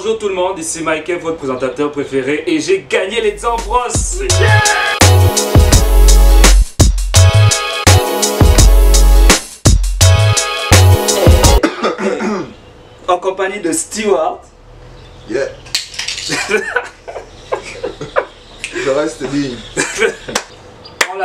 Bonjour tout le monde, ici Michael, votre présentateur préféré, et j'ai gagné les Ambros. En compagnie de Stewart. Yeah. Je reste digne. On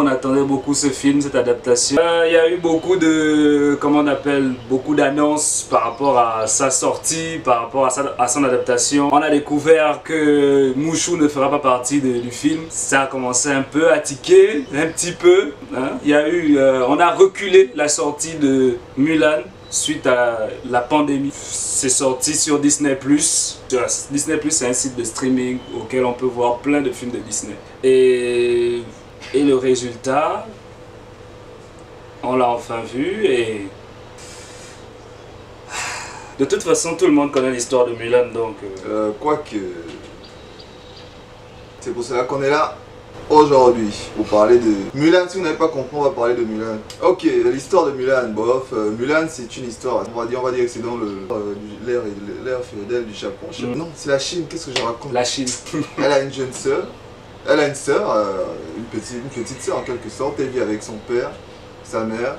attendait beaucoup ce film, cette adaptation. Il y a eu beaucoup de, comment on appelle, beaucoup d'annonces par rapport à sa sortie, par rapport à son adaptation. On a découvert que Mushu ne fera pas partie du film. Ça a commencé un peu à tiquer, un petit peu. Hein. Il y a eu, on a reculé la sortie de Mulan suite à la pandémie. C'est sorti sur Disney+. Disney+, c'est un site de streaming auquel on peut voir plein de films de Disney. Et le résultat, on l'a enfin vu et... De toute façon, tout le monde connaît l'histoire de Mulan, donc... Quoique... C'est pour cela qu'on est là aujourd'hui, pour parler de Mulan. Si vous n'avez pas compris, on va parler de Mulan. Ok, l'histoire de Mulan, bof. Mulan, c'est une histoire, on va dire que c'est dans l'ère féodale du Japon. Non, c'est la Chine, qu'est-ce que je raconte? La Chine. Elle a une jeune sœur. Elle a une sœur, une petite sœur en quelque sorte. Elle vit avec son père, sa mère.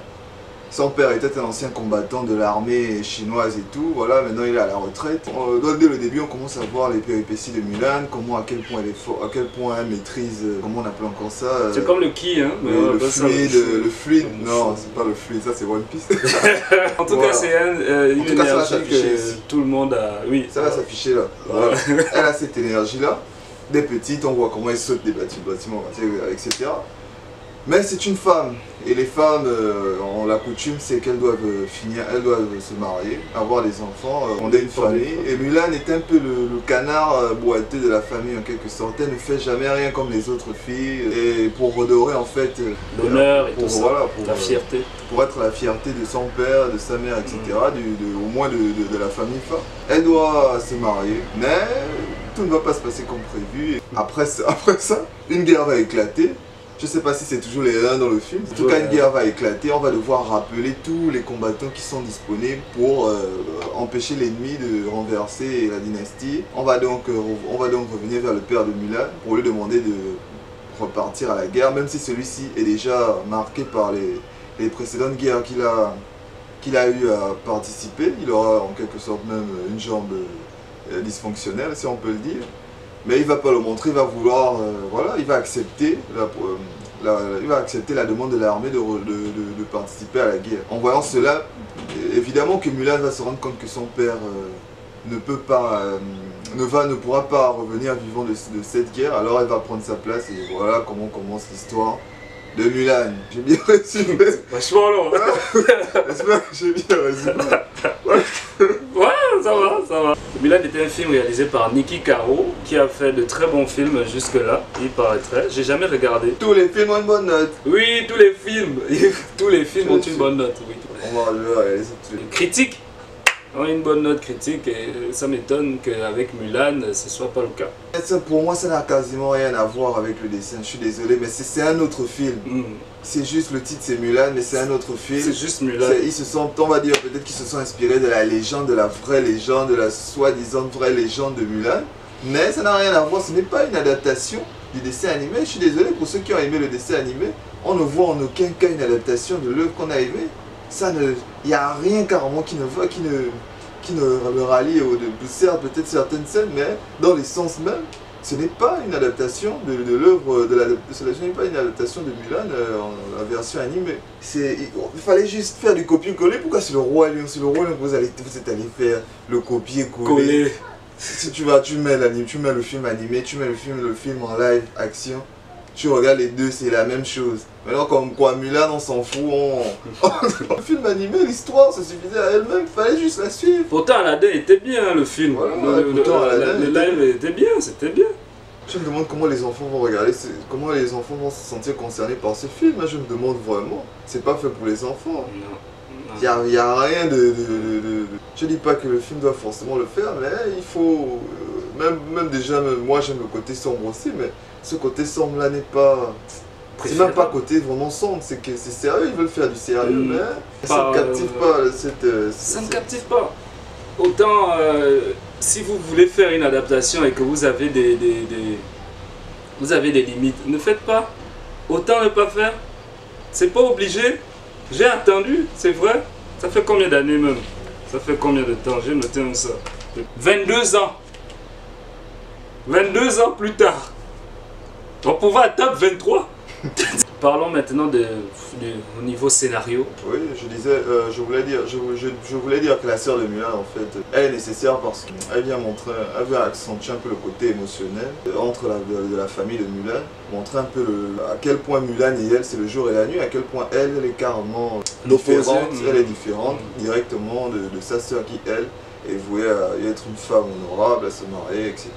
Son père était un ancien combattant de l'armée chinoise et tout, voilà, maintenant il est à la retraite. Dès le début, on commence à voir les péripéties de Mulan, à quel point elle est forte, à quel point elle maîtrise, comment on appelle encore ça. C'est comme le ki, hein. Le fluide, non, c'est pas le fluide, ça c'est One Piece. En tout cas, c'est une énergie que tout le monde a, oui. Ça va s'afficher là, voilà. Elle a cette énergie-là. Des petites, on voit comment elle saute des bâtiments, etc. Mais c'est une femme, et les femmes, en la coutume, c'est qu'elles doivent elles doivent se marier, avoir des enfants, fonder une famille. Et Mulan est un peu le canard boiteux de la famille en quelque sorte. Elle ne fait jamais rien comme les autres filles, et pour redorer en fait l'honneur et tout ça, voilà, la fierté. Pour être la fierté de son père, de sa mère, etc., au moins de la famille femme. Elle doit se marier, mais tout ne va pas se passer comme prévu. Après ça, une guerre va éclater. Je sais pas si c'est toujours les uns dans le film. En tout cas, une guerre va éclater. On va devoir rappeler tous les combattants qui sont disponibles pour empêcher l'ennemi de renverser la dynastie. On va donc revenir vers le père de Mulan pour lui demander de repartir à la guerre, même si celui-ci est déjà marqué par les précédentes guerres qu'il a eu à participer. Il aura en quelque sorte même une jambe dysfonctionnelle, si on peut le dire. Mais il ne va pas le montrer, il va vouloir, voilà, il va accepter la demande de l'armée de participer à la guerre. En voyant cela, évidemment que Mulan va se rendre compte que son père ne pourra pas revenir vivant de cette guerre, alors elle va prendre sa place et voilà comment commence l'histoire de Mulan. J'ai bien résumé. Vachement long. J'espère que j'ai bien résumé. Ouais, ça va. Mulan était un film réalisé par Niki Caro, qui a fait de très bons films jusque-là, il paraîtrait. J'ai jamais regardé. Tous les films ont une bonne note. Oui, tous les films ont une bonne note. Oui. On va regarder ça tout de suite. Critique ont une bonne note critique et ça m'étonne qu'avec Mulan, ce soit pas le cas. Pour moi, ça n'a quasiment rien à voir avec le dessin, je suis désolé, mais c'est un autre film. C'est juste, le titre c'est Mulan, mais c'est un autre film. C'est juste Mulan. Ils se sont, on va dire peut-être qu'ils se sont inspirés de la légende, de la vraie légende, de la soi-disant vraie légende de Mulan. Mais ça n'a rien à voir, ce n'est pas une adaptation du dessin animé. Je suis désolé pour ceux qui ont aimé le dessin animé. On ne voit en aucun cas une adaptation de l'œuvre qu'on a aimée. Il n'y a rien carrément qui ne le rallie certes peut-être certaines scènes, mais dans les sens même, ce n'est pas une adaptation de l'œuvre, ce n'est pas une adaptation de Mulan en la version animée. Il fallait juste faire du copier-coller. Pourquoi c'est le Roi Lion? C'est le Roi Lion que vous êtes allé faire le copier-coller. Si tu mets le film animé, tu mets le film en live action. Tu regardes les deux, c'est la même chose. Maintenant, comme quoi, Mulan, on s'en fout. Le film animé, l'histoire, ça suffisait à elle-même, il fallait juste la suivre. Pourtant, Aladdin était bien, le film. Voilà, le live était bien, c'était bien. Je me demande comment les enfants vont regarder, comment les enfants vont se sentir concernés par ce film. Je me demande vraiment. C'est pas fait pour les enfants. Il n'y a rien de... Je dis pas que le film doit forcément le faire, mais il faut... Même déjà, moi j'aime le côté sombre aussi, mais ce côté sombre là n'est pas... C'est même pas côté vraiment sombre, c'est que c'est sérieux, ils veulent faire du sérieux, mais ça ne captive pas ça ne captive pas. autant si vous voulez faire une adaptation et que vous avez vous avez des limites, ne faites pas. Autant ne pas faire. C'est pas obligé. J'ai attendu, c'est vrai. Ça fait combien d'années même? Ça fait combien de temps? J'ai noté ça. 22 ans. 22 ans plus tard. On pouvait attendre 23. Parlons maintenant au niveau scénario. Oui, je disais, je voulais dire que la sœur de Mulan, en fait, elle est nécessaire parce qu'elle vient montrer, elle vient accentuer un peu le côté émotionnel entre la famille de Mulan, montrer un peu à quel point Mulan et elle, c'est le jour et la nuit, à quel point elle est carrément différente, elle est différente directement de sa sœur qui, elle, est vouée à être une femme honorable, à se marier, etc.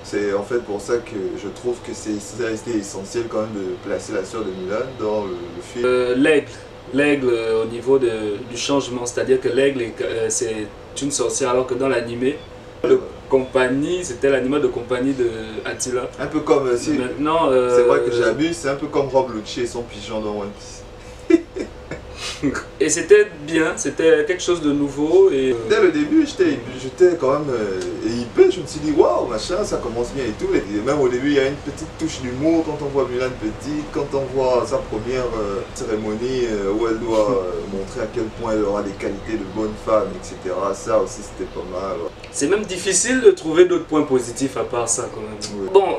C'est en fait pour ça que je trouve que ça a été essentiel quand même de placer la sœur de Mulan dans le film. L'aigle au niveau du changement, c'est-à-dire que l'aigle c'est une sorcière alors que dans l'animé, de compagnie, c'était l'animal de compagnie de Attila. Un peu comme si maintenant, c'est vrai que j'abuse, c'est un peu comme Rob Lucci et son pigeon dans One Piece. Et c'était bien, c'était quelque chose de nouveau. Et dès le début, j'étais quand même hypé, je me suis dit waouh, machin, ça commence bien et tout. Et même au début, il y a une petite touche d'humour quand on voit Mulan petite, quand on voit sa première cérémonie où elle doit montrer à quel point elle aura des qualités de bonne femme, etc. Ça aussi, c'était pas mal. C'est même difficile de trouver d'autres points positifs à part ça quand même. Oui. Bon,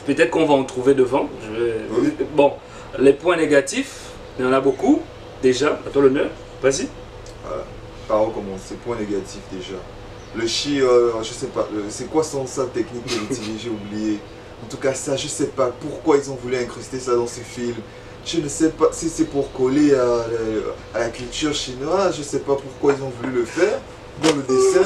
peut-être qu'on va en trouver devant. Oui. Bon, les points négatifs. Il y en a beaucoup, déjà, à toi l'honneur, vas-y. Par où commencer? Point négatif déjà. Le chi, je sais pas, c'est quoi sa technique qu'elle utilise, j'ai oublié. En tout cas ça, je sais pas pourquoi ils ont voulu incruster ça dans ce film. Je ne sais pas si c'est pour coller à la culture chinoise, je sais pas pourquoi ils ont voulu le faire. Dans le dessin,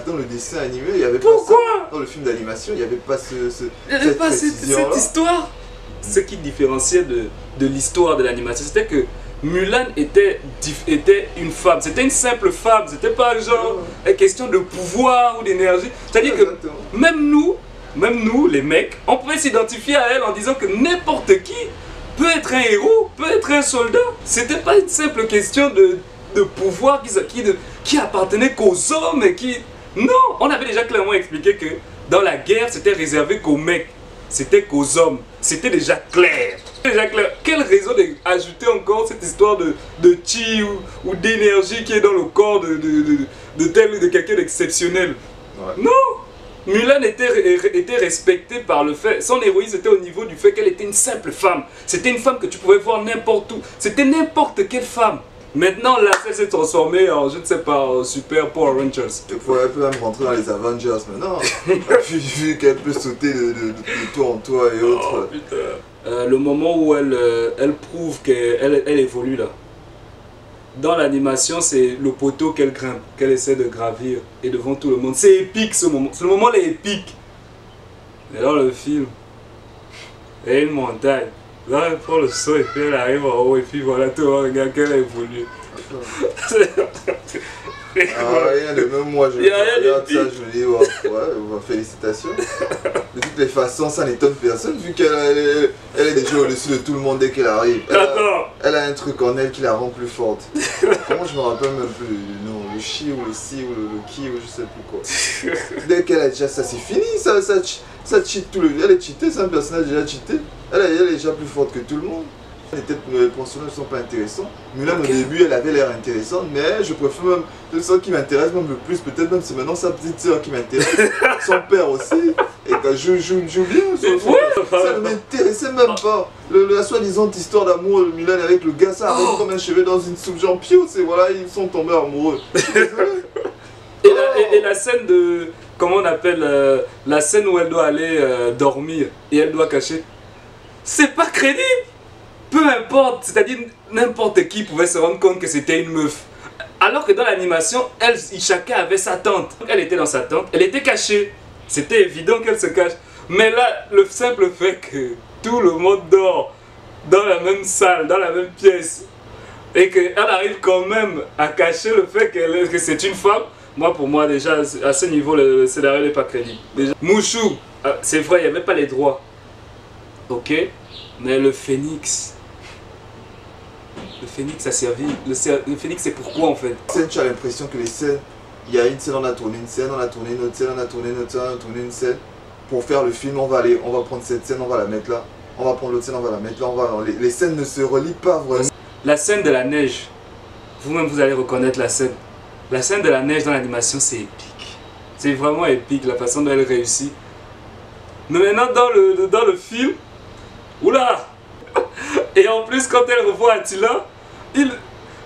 dans le dessin animé, il y avait pas ça. Dans le film d'animation, il n'y avait pas cette histoire. Ce qui différenciait de l'histoire de l'animation, c'était que Mulan était une femme, c'était une simple femme, c'était pas genre une question de pouvoir ou d'énergie. C'est-à-dire que même nous, les mecs, on pouvait s'identifier à elle en disant que n'importe qui peut être un héros, peut être un soldat. C'était pas une simple question de pouvoir qui appartenait qu'aux hommes et qui... Non, on avait déjà clairement expliqué que dans la guerre, c'était réservé qu'aux mecs. C'était qu'aux hommes. C'était déjà clair. Quelle raison d'ajouter encore cette histoire de chi ou d'énergie qui est dans le corps de quelqu'un d'exceptionnel? Non! Mulan était respectée par le fait, son héroïsme était au niveau du fait qu'elle était une simple femme. C'était une femme que tu pouvais voir n'importe où. C'était n'importe quelle femme. Maintenant, là, elle s'est transformée en, je ne sais pas, en Super Power Rangers. Elle peut même rentrer dans les Avengers maintenant. vu qu'elle peut sauter de toit en toit et autres. Oh, putain. Le moment où elle prouve qu'elle évolue là. Dans l'animation, c'est le poteau qu'elle grimpe, qu'elle essaie de gravir. Et devant tout le monde. C'est épique ce moment. Le moment là est épique. Et dans le film, il y a une montagne. Là, elle prend le saut et puis elle arrive en haut et puis voilà, tout le monde regarde qu'elle a évolué. Rien de même moi, je regarde ça, je me dis, ouais, félicitations. De toutes les façons, ça n'étonne personne vu qu'elle est déjà au-dessus de tout le monde dès qu'elle arrive. Elle a un truc en elle qui la rend plus forte. Comment je me rappelle même plus du nom, le chi ou le si ou le ki ou je sais plus quoi. Dès qu'elle a déjà ça, c'est fini, ça cheat tout le... Elle est cheatée, c'est un personnage déjà cheaté. Elle est déjà plus forte que tout le monde. Les personnages ne sont pas intéressants. Mulan au début elle avait l'air intéressante, mais je préfère même le son qui m'intéresse même le plus, peut-être même c'est maintenant sa petite soeur qui m'intéresse, son père aussi, et quand je joue bien, ça ne m'intéressait même pas. La soi-disant histoire d'amour de Mulan avec le gars, ça arrive comme un cheveu dans une soupe, genre piou, c'est voilà, ils sont tombés amoureux. Et la scène de, comment on appelle, la scène où elle doit aller dormir et elle doit cacher, c'est pas crédible. Peu importe, c'est-à-dire n'importe qui pouvait se rendre compte que c'était une meuf. Alors que dans l'animation, chacun avait sa tente. Elle était dans sa tente, elle était cachée. C'était évident qu'elle se cache. Mais là, le simple fait que tout le monde dort dans la même salle, dans la même pièce, et qu'elle arrive quand même à cacher le fait que c'est une femme, moi pour moi déjà, à ce niveau, le scénario n'est pas crédible. Déjà, Mushu, c'est vrai, il n'y avait pas les droits. Ok, mais le phénix Phénix a servi. Le Phénix, c'est pourquoi en fait? Scène, tu as l'impression que les scènes, il y a une scène, on a tourné une scène, on a tourné une autre scène, on a tourné une autre scène, on a tourné une scène. Pour faire le film, on va prendre cette scène, on va la mettre là. On va prendre l'autre scène, on va la mettre là. Les scènes ne se relient pas vraiment. La scène de la neige, vous-même vous allez reconnaître la scène. La scène de la neige dans l'animation, c'est épique. C'est vraiment épique la façon dont elle réussit. Mais maintenant dans le film, oula! Et en plus quand elle revoit Attila,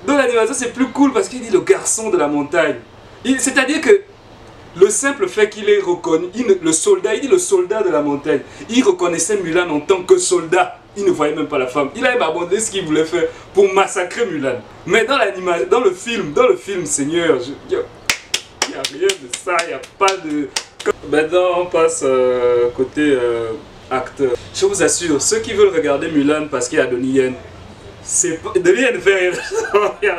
dans l'animation c'est plus cool parce qu'il dit le garçon de la montagne. C'est-à-dire que le simple fait qu'il ait reconnu, le soldat, il dit le soldat de la montagne. Il reconnaissait Mulan en tant que soldat. Il ne voyait même pas la femme. Il a même abandonné ce qu'il voulait faire pour massacrer Mulan. Mais dans l'animation, dans le film, Seigneur, il n'y a rien de ça, il n'y a pas de... Maintenant, on passe côté acteur. Je vous assure, ceux qui veulent regarder Mulan parce qu'il y a Donnie Yen, Donnie Yen ne fait rien.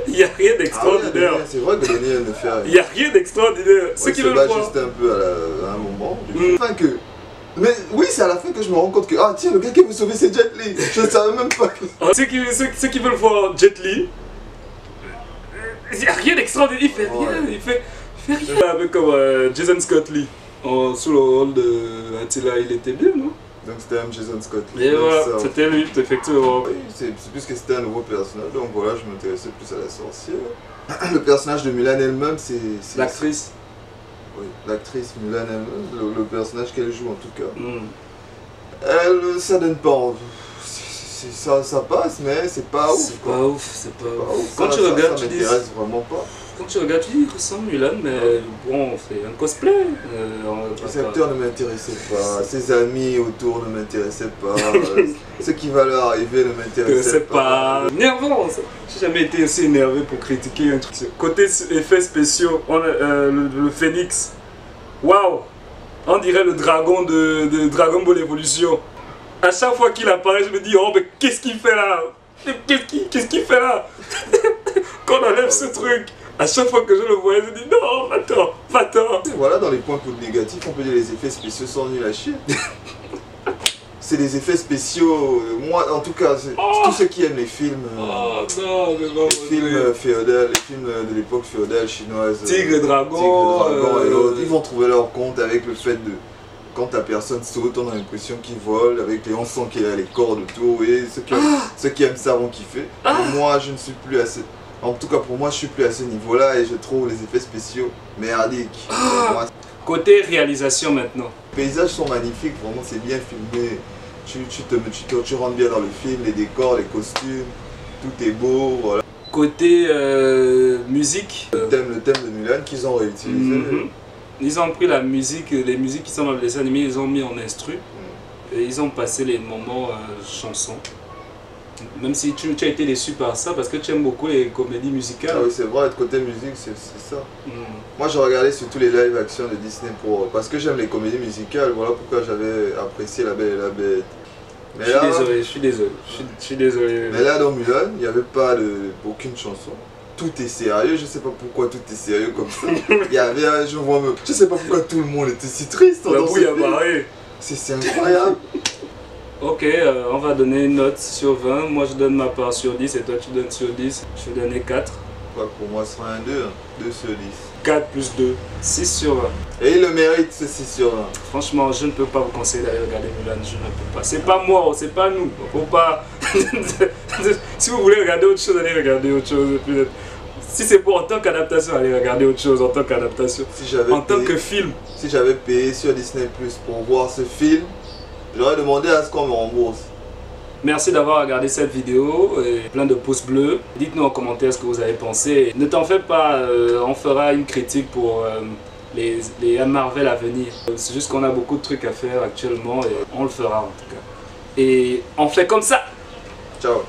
Il n'y a rien d'extraordinaire. Ah, c'est vrai que Donnie Yen ne fait rien. Il n'y a rien d'extraordinaire. Ceux qui veulent voir... juste un peu à un moment. Enfin que... Mais oui, c'est à la fin que je me rends compte que ah tiens, le gars qui veut sauver c'est Jet Li. Je ne savais même pas que... Ceux qui veulent voir Jet Li, il n'y a rien d'extraordinaire, il fait rien, il fait rien. Avec comme Jason Scott Lee, sous le rôle de Attila, il était bien, non? Donc c'était un Jason Scott Lee. Et voilà, c'était lui, effectivement. Oui, c'est plus que c'était un nouveau personnage, donc voilà, je m'intéressais plus à la sorcière. Le personnage de Mulan elle-même, c'est... L'actrice. Oui, l'actrice Mulan elle-même, le personnage qu'elle joue en tout cas. Ça donne pas envie. Ça passe, mais c'est pas ouf. C'est pas ouf. Quand tu regardes, tu dis... vraiment pas. Quand tu regardes, tu dis il ressemble Mulan, mais bon, c'est un cosplay. Les acteurs ne m'intéressaient pas, ses amis autour ne m'intéressaient pas, ce qui va leur arriver ne m'intéressait pas. Énervant, j'ai jamais été aussi énervé pour critiquer un truc. Côté effets spéciaux, le Phénix, waouh, on dirait le dragon de Dragon Ball Evolution. À chaque fois qu'il apparaît, je me dis, oh mais qu'est-ce qu'il fait là? Qu'est-ce qu'il fait là? Qu'on enlève ce truc. À chaque fois que je le voyais, je me dis non, va-t'en. Voilà, dans les points négatifs, on peut dire les effets spéciaux sont nuls à chier. C'est des effets spéciaux, moi en tout cas, tous ceux qui aiment les films, films féodaux, les films de l'époque féodale chinoise, Tigre et Dragon et l'autre, ils vont trouver leur compte avec le fait de... Quand ta personne saute, on a l'impression qu'il vole, avec on sent qu'il a les cordes autour, et ceux qui aiment ça vont kiffer. Mais moi, je ne suis plus assez... En tout cas, pour moi, je suis plus à ce niveau-là et je trouve les effets spéciaux merdiques. Côté réalisation maintenant. Les paysages sont magnifiques, vraiment, c'est bien filmé. Tu rentres bien dans le film, les décors, les costumes, tout est beau, voilà. Côté musique. Le thème de Mulan qu'ils ont réutilisé. Ils ont pris la musique, les musiques qui sont dans le dessin animé, ils ont mis en instru. Et ils ont passé les moments chansons. Même si tu as été déçu par ça, parce que tu aimes beaucoup les comédies musicales. Ah oui, c'est vrai, côté musique, c'est ça. Moi, je regardais surtout les live action de Disney parce que j'aime les comédies musicales. Voilà pourquoi j'avais apprécié La Belle et la Bête. Mais je suis désolé. Mais là, dans Mulan, il n'y avait pas aucune chanson. Tout est sérieux, je sais pas pourquoi tout est sérieux comme ça. Il y avait je sais pas pourquoi tout le monde était si triste. C'est incroyable. Ok, on va donner une note sur 20. Moi je donne ma part sur 10 et toi tu donnes sur 10. Je vais donner 4. Pour moi ce sera un 2, 2 sur 10. 4 plus 2, 6 sur 20. Et il le mérite ce 6 sur 20. Franchement, je ne peux pas vous conseiller d'aller regarder Mulan, je ne peux pas. C'est pas moi, c'est pas nous. Faut pas... Si vous voulez regarder autre chose, allez regarder autre chose. Si c'est pour en tant qu'adaptation, allez regarder autre chose en tant qu'adaptation. En tant que film. Si j'avais payé sur Disney Plus pour voir ce film, j'aurais demandé à ce qu'on me rembourse. Merci d'avoir regardé cette vidéo, et plein de pouces bleus. Dites-nous en commentaire ce que vous avez pensé. Ne t'en fais pas, on fera une critique pour les Marvel à venir. C'est juste qu'on a beaucoup de trucs à faire actuellement et on le fera en tout cas. Et on fait comme ça. Ciao.